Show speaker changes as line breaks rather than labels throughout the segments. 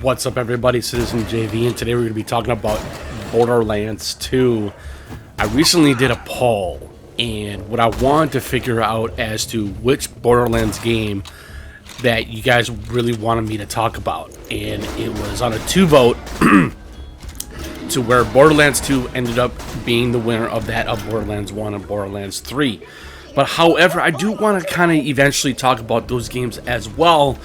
What's up, everybody? Citizen JV, and today we're going to be talking about Borderlands 2. I recently did a poll, and what I wanted to figure out as to which Borderlands game that you guys really wanted me to talk about, and it was on a 2-vote to where Borderlands 2 ended up being the winner of that of Borderlands 1 and Borderlands 3. But however, I do want to kind of eventually talk about those games as well.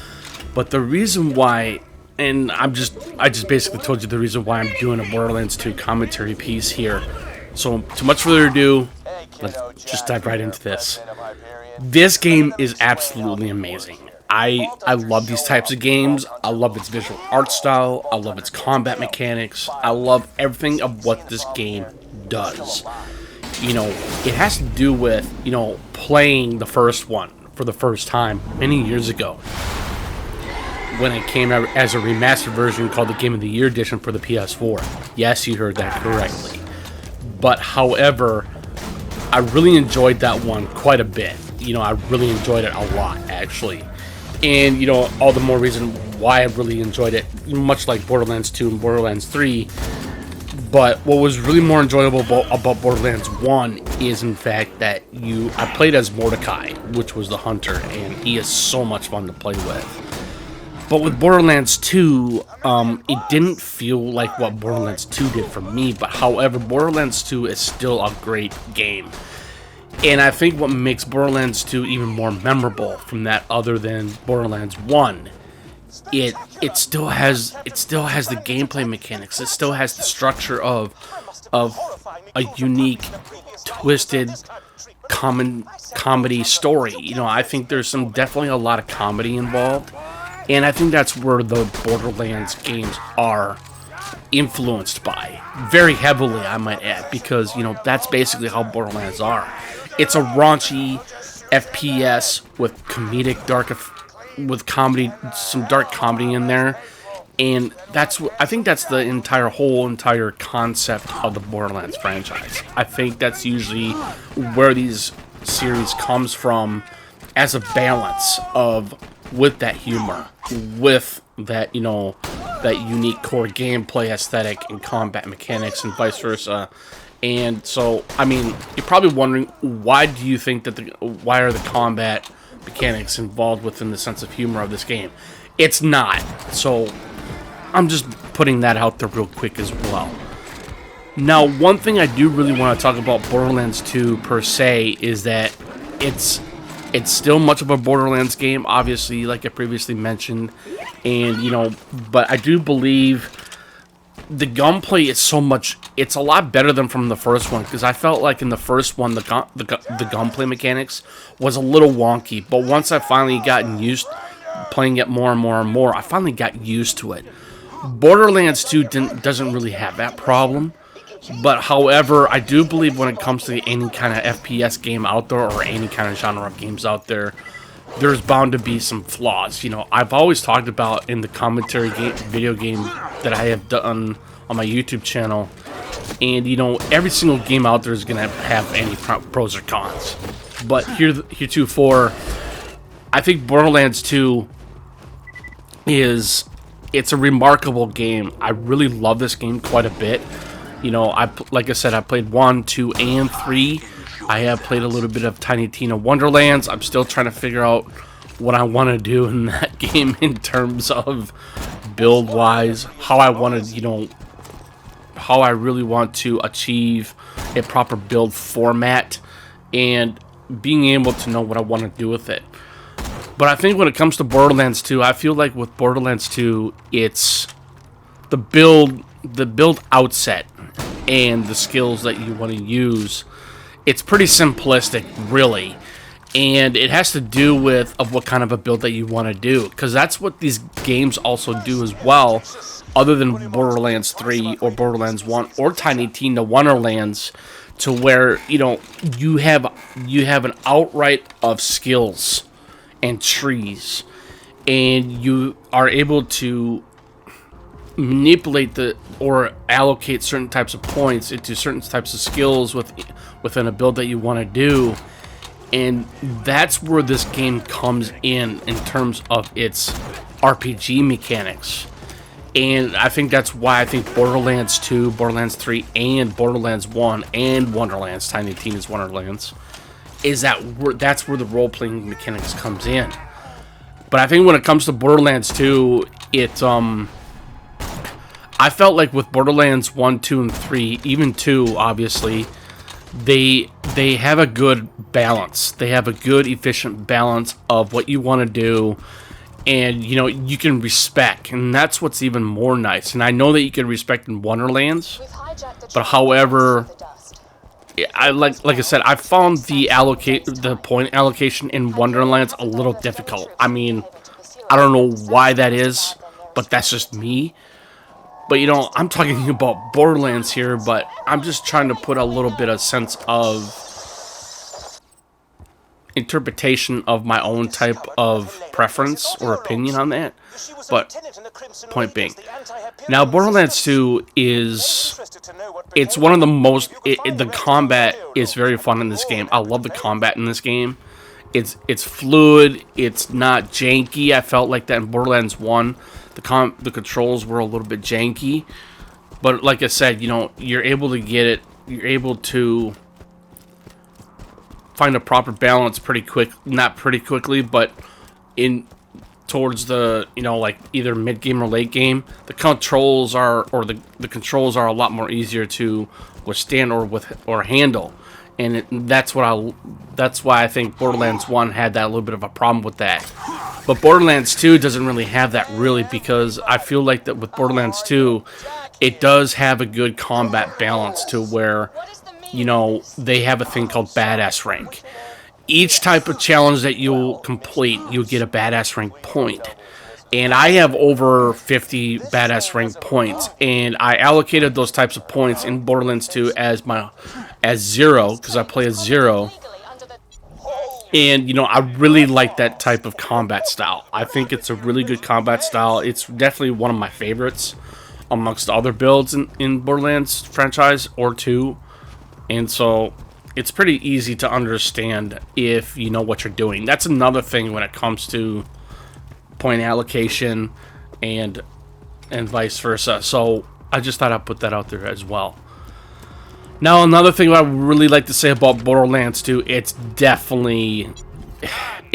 But the reason why, and I just basically told you the reason why I'm doing a Borderlands 2 commentary piece here. So, too much further ado, let's just dive right into this. This game is absolutely amazing. I love these types of games. I love its visual art style. I love its combat mechanics. I love everything of what this game does. You know, it has to do with, playing the first one for the first time many years ago, when it came out as a remastered version called the Game of the Year Edition for the PS4. Yes, you heard that correctly. But however, I really enjoyed that one quite a bit. I really enjoyed it a lot, actually. And, all the more reason why I really enjoyed it, much like Borderlands 2 and Borderlands 3. But what was really more enjoyable about Borderlands 1 is, in fact, that I played as Mordecai, which was the hunter, and he is so much fun to play with. But with Borderlands 2, it didn't feel like what Borderlands 2 did for me. But however, Borderlands 2 is still a great game. And I think what makes Borderlands 2 even more memorable from that, other than Borderlands 1, it still has the gameplay mechanics. It still has the structure of a unique, twisted, comedy story. I think there's definitely a lot of comedy involved. And I think that's where the Borderlands games are influenced by. Very heavily, I might add, because, that's basically how Borderlands are. It's a raunchy FPS with comedy, some dark comedy in there. And I think that's the entire concept of the Borderlands franchise. I think that's usually where these series comes from, as a balance with that humor, with that, that unique core gameplay aesthetic and combat mechanics and vice versa. And so, you're probably wondering, why are the combat mechanics involved within the sense of humor of this game? It's not. So, I'm just putting that out there real quick as well. Now, one thing I do really want to talk about Borderlands 2 per se is that it's still much of a Borderlands game, obviously, like I previously mentioned. And, but I do believe the gunplay is it's a lot better than from the first one, because I felt like in the first one, the gunplay mechanics was a little wonky. But once I finally gotten used playing it more and more and more, I finally got used to it. Borderlands 2 doesn't really have that problem. But however, I do believe when it comes to any kind of FPS game out there, or any kind of genre of games out there, there's bound to be some flaws. I've always talked about in the commentary video game that I have done on my YouTube channel, and every single game out there is going to have any pros or cons. But heretofore, I think Borderlands 2 it's a remarkable game. I really love this game quite a bit. Like I said, I played 1, 2, and 3. I have played a little bit of Tiny Tina Wonderlands. I'm still trying to figure out what I want to do in that game in terms of build-wise, how I really want to achieve a proper build format, and being able to know what I want to do with it. But I think when it comes to Borderlands 2, I feel like with Borderlands 2, it's the build outset and the skills that you want to use. It's pretty simplistic, really, and it has to do with what kind of a build that you want to do, because that's what these games also do as well, other than Borderlands 3 or Borderlands 1 or Tiny Tina Wonderlands, to where you have an outright of skills and trees, and you are able to manipulate or allocate certain types of points into certain types of skills within a build that you want to do. And that's where this game comes in terms of its RPG mechanics. And I think that's why I think Borderlands 2, Borderlands 3, and Borderlands 1, and Wonderlands, Tiny Tina's Wonderlands, is that's where the role-playing mechanics comes in. But I think when it comes to Borderlands 2, I felt like with Borderlands 1, 2, and 3, even 2, obviously, they have a good balance. They have a good, efficient balance of what you want to do, and, you know, you can respect, and that's what's even more nice. And I know that you can respect in Wonderlands, but however, like I said, I found the point allocation in Wonderlands a little difficult. I mean, I don't know why that is, but that's just me. But, you know, I'm talking about Borderlands here, but I'm just trying to put a little bit of sense of interpretation of my own type of preference or opinion on that. But point being, now Borderlands 2 it's one of the most, the combat is very fun in this game. I love the combat in this game. It's fluid, it's not janky. I felt like that in Borderlands 1. The controls were a little bit janky, but like I said, you know, you're able to get it, you're able to find a proper balance not pretty quickly, but towards the, you know, like either mid game or late game, the controls are a lot more easier to withstand or handle. And that's why I think Borderlands 1 had that little bit of a problem with that. But Borderlands 2 doesn't really have that, really, because I feel like that with Borderlands 2, it does have a good combat balance to where, you know, they have a thing called Badass Rank. Each type of challenge that you'll complete, you'll get a Badass Rank point. And I have over 50 Badass Rank points, and I allocated those types of points in Borderlands 2 as 0, because I play as 0. And, you know, I really like that type of combat style. I think it's a really good combat style. It's definitely one of my favorites amongst other builds in Borderlands franchise or 2. And so it's pretty easy to understand if you know what you're doing. That's another thing when it comes to point allocation and vice versa. So I just thought I'd put that out there as well. Now, another thing I would really like to say about Borderlands 2, it's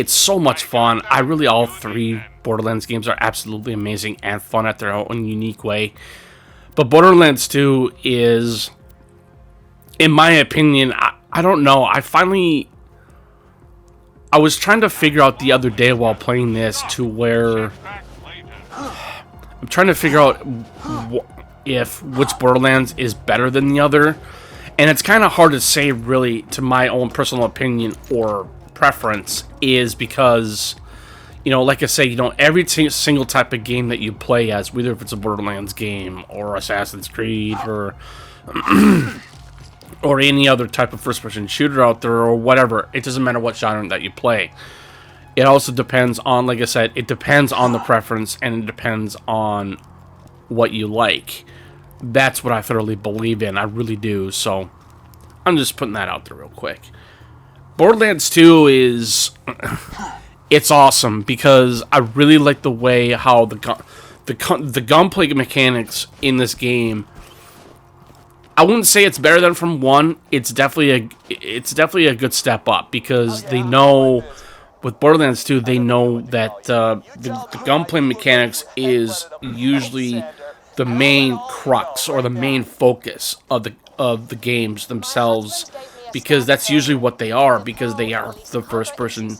so much fun. All 3 Borderlands games are absolutely amazing and fun at their own unique way. But Borderlands 2 is, in my opinion, I don't know. I was trying to figure out the other day while playing this to where I'm trying to figure out which Borderlands is better than the other. And it's kind of hard to say, really, to my own personal opinion or preference, is because, you know, like I say, you know, every single type of game that you play as, whether if it's a Borderlands game or Assassin's Creed or or any other type of first-person shooter out there or whatever, it doesn't matter what genre that you play. It also depends on, like I said, it depends on the preference and it depends on what you like. That's what I thoroughly believe in. I really do. So I'm just putting that out there real quick. Borderlands 2 is it's awesome because I really like the way how the gunplay mechanics in this game. I wouldn't say it's better than from 1. It's definitely a good step up because they know with Borderlands 2 they know that the gunplay mechanics is usually the main crux or the main focus of the games themselves, because that's usually what they are, because they are the first-person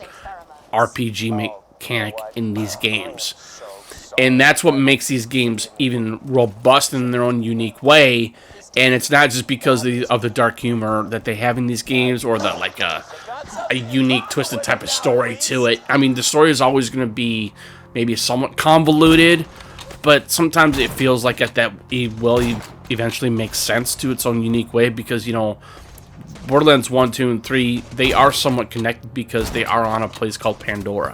RPG mechanic in these games. And that's what makes these games even robust in their own unique way. And it's not just because of the dark humor that they have in these games or the like a unique, twisted type of story to it. I mean, the story is always going to be maybe somewhat convoluted, but sometimes it feels like it will eventually make sense to its own unique way, because, you know, Borderlands 1, 2, and 3, they are somewhat connected because they are on a place called Pandora.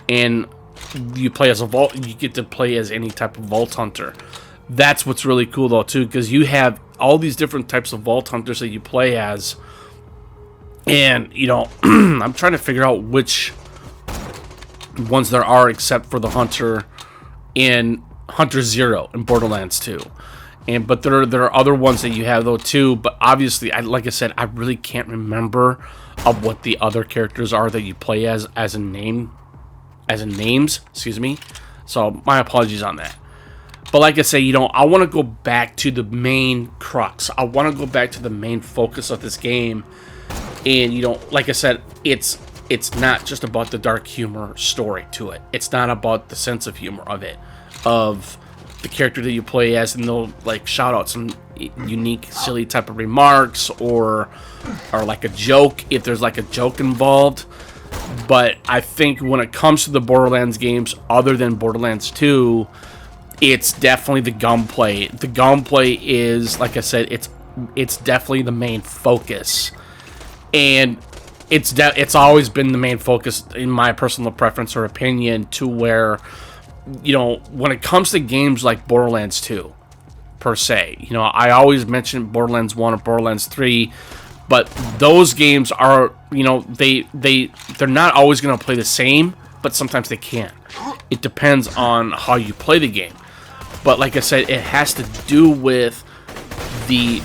And you play as you get to play as any type of Vault Hunter. That's what's really cool, though, too, because you have all these different types of Vault Hunters that you play as. And, you know, I'm trying to figure out which ones there are except for the Hunter in Hunter Zero in Borderlands 2. But there are other ones that you have though too. But obviously, like I said, I really can't remember of what the other characters are that you play as in names. Excuse me. So my apologies on that. But like I say, I want to go back to the main crux. I want to go back to the main focus of this game. And like I said, it's not just about the dark humor story to it. It's not about the sense of humor of it, of the character that you play as, and they'll like shout out some unique, silly type of remarks or like a joke if there's like a joke involved. But I think when it comes to the Borderlands games, other than Borderlands 2, it's definitely the gunplay. The gunplay is, like I said, it's definitely the main focus, and it's always been the main focus in my personal preference or opinion. To where, when it comes to games like Borderlands 2, per se, I always mention Borderlands 1 or Borderlands 3. But those games are, they're not always going to play the same, but sometimes they can. It depends on how you play the game. But like I said, it has to do with it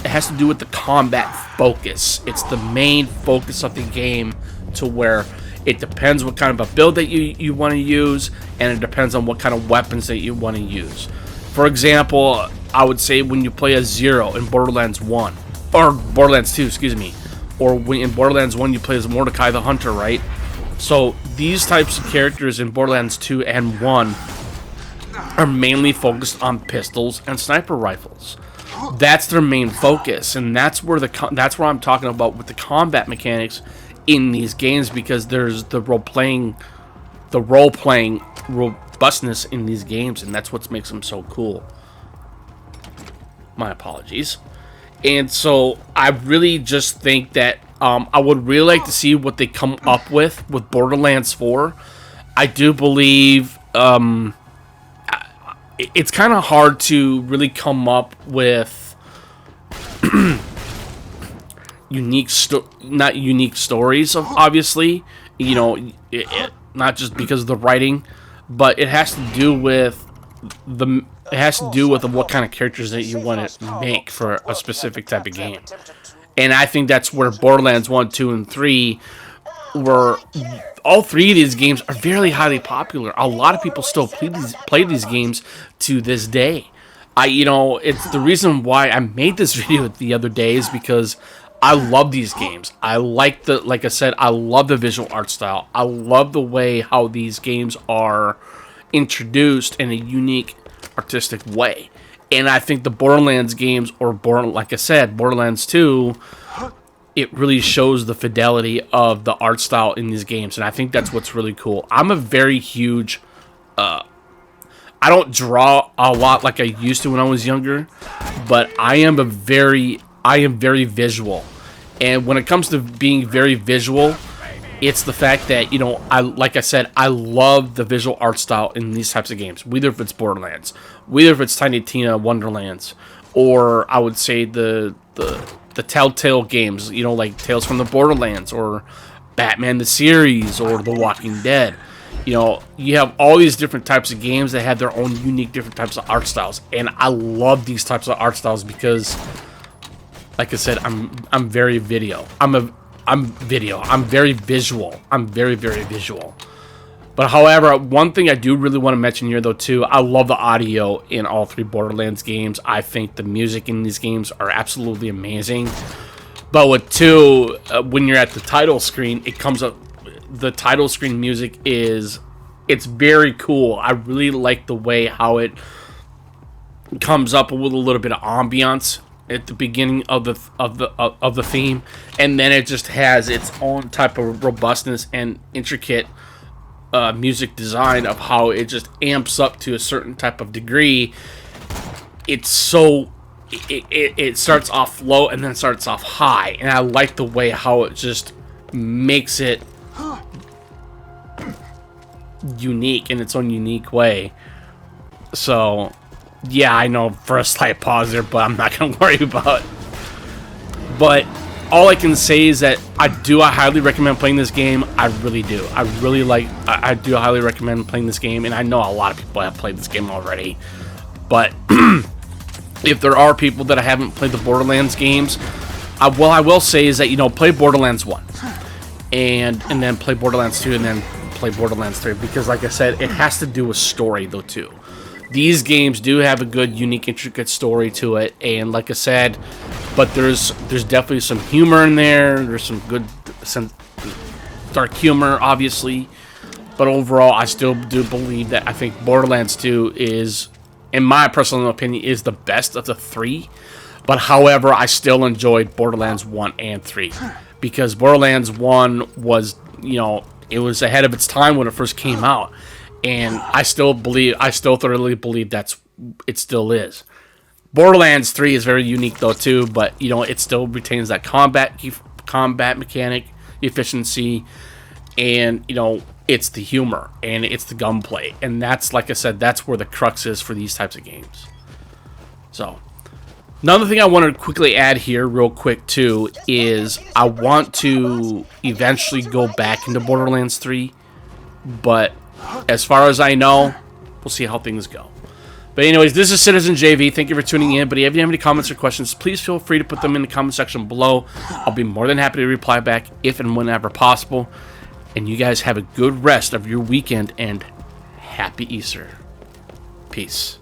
has to do with the combat focus. It's the main focus of the game, to where it depends what kind of a build that you want to use, and it depends on what kind of weapons that you want to use. For example, I would say when you play as Zero in Borderlands 1, or Borderlands 2, excuse me, or when in Borderlands 1 you play as Mordecai the Hunter, right? So these types of characters in Borderlands 2 and 1 are mainly focused on pistols and sniper rifles. That's their main focus, and that's where I'm talking about with the combat mechanics in these games, because there's the role-playing robustness in these games, and that's what makes them so cool. My apologies. And so I really just think that I would really like to see what they come up with Borderlands 4. I do believe it's kind of hard to really come up with not unique stories, obviously, not just because of the writing, but it has to do with what kind of characters that you want to make for a specific type of game. And I think that's where Borderlands 1, 2, and 3 were. All three of these games are very highly popular. A lot of people still play these games to this day. It's the reason why I made this video the other day is because I love these games. Like I said, I love the visual art style. I love the way how these games are introduced in a unique artistic way. And I think the Borderlands games, like I said, Borderlands 2, it really shows the fidelity of the art style in these games, and I think that's what's really cool. I'm a very huge I don't draw a lot like I used to when I was younger, but I am very visual. And when it comes to being very visual, it's the fact that, like I said, I love the visual art style in these types of games. Whether if it's Borderlands, whether if it's Tiny Tina Wonderlands, or I would say the Telltale games, like Tales from the Borderlands, or Batman the series, or The Walking Dead. You have all these different types of games that have their own unique different types of art styles, and I love these types of art styles because, like I said, I'm very video. I'm very visual. I'm very, very visual. But however, one thing I do really want to mention here, though, too, I love the audio in all three Borderlands games. I think the music in these games are absolutely amazing. But with 2, when you're at the title screen, it comes up. The title screen music it's very cool. I really like the way how it comes up with a little bit of ambiance at the beginning of the theme, and then it just has its own type of robustness and intricate music design of how it just amps up to a certain type of degree. It's so it starts off low and then starts off high, and I like the way how it just makes it unique in its own unique way. So yeah, I know for a slight pause there, but I'm not gonna worry about it. But all I can say is that I highly recommend playing this game. I really do. I do highly recommend playing this game, and I know a lot of people have played this game already. But if there are people that haven't played the Borderlands games, what I will say is that, you know, play Borderlands 1, and then play Borderlands 2, and then play Borderlands 3, because like I said, it has to do with story though too. These games do have a good, unique, intricate story to it, and like I said, but there's definitely some humor in there. There's some dark humor, obviously, but overall, I still do believe that I think Borderlands 2 is, in my personal opinion, is the best of the three. But however, I still enjoyed Borderlands 1 and 3, because Borderlands 1 was, you know, it was ahead of its time when it first came out, and I still thoroughly believe it still is. Borderlands 3 is very unique though too, but you know, it still retains that combat mechanic, efficiency, and you know, it's the humor and it's the gunplay, and that's, like I said, that's where the crux is for these types of games. So, another thing I want to quickly add here real quick too is I want to eventually go back into Borderlands 3, but as far as I know, we'll see how things go. But anyways, this is Citizen JV. Thank you for tuning in. But if you have any comments or questions, please feel free to put them in the comment section below. I'll be more than happy to reply back if and whenever possible. And you guys have a good rest of your weekend, and happy Easter. Peace.